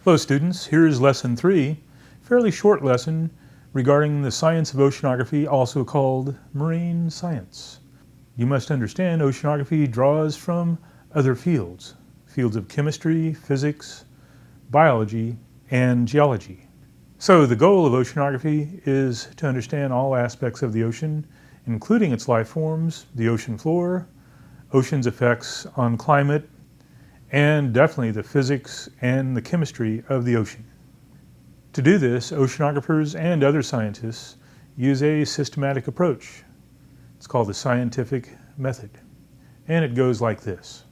Hello students, here is lesson 3, fairly short lesson regarding the science of oceanography, also called marine science. You must understand oceanography draws from other fields of chemistry, physics, biology, and geology. So the goal of oceanography is to understand all aspects of the ocean, including its life forms, the ocean floor, ocean's effects on climate, and definitely the physics and the chemistry of the ocean. To do this, oceanographers and other scientists use a systematic approach. It's called the scientific method. And it goes like this.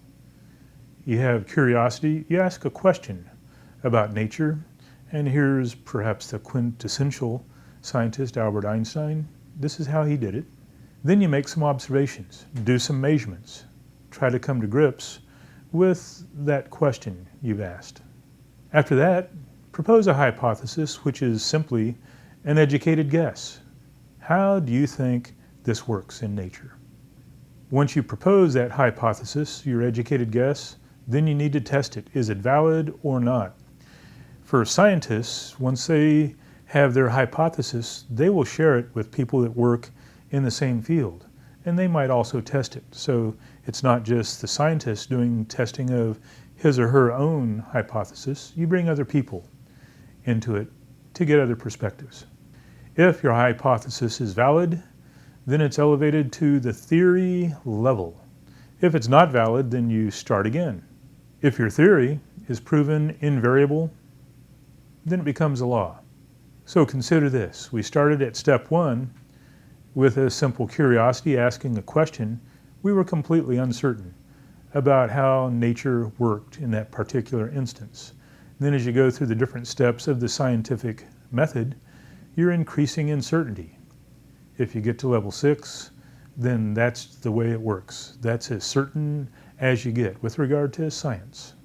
You have curiosity, you ask a question about nature, and here's perhaps the quintessential scientist, Albert Einstein. This is how he did it. Then you make some observations, do some measurements, try to come to grips with that question you've asked. After that, propose a hypothesis, which is simply an educated guess. How do you think this works in nature? Once you propose that hypothesis, your educated guess, then you need to test it. Is it valid or not? For scientists, once they have their hypothesis, they will share it with people that work in the same field, and they might also test it. So it's not just the scientist doing testing of his or her own hypothesis. You bring other people into it to get other perspectives. If your hypothesis is valid, then it's elevated to the theory level. If it's not valid, then you start again. If your theory is proven invariable, then it becomes a law. So consider this. We started at step 1 with a simple curiosity, asking a question. We were completely uncertain about how nature worked in that particular instance. And then as you go through the different steps of the scientific method, you're increasing in certainty. If you get to level 6, then that's the way it works. That's as certain as you get with regard to science.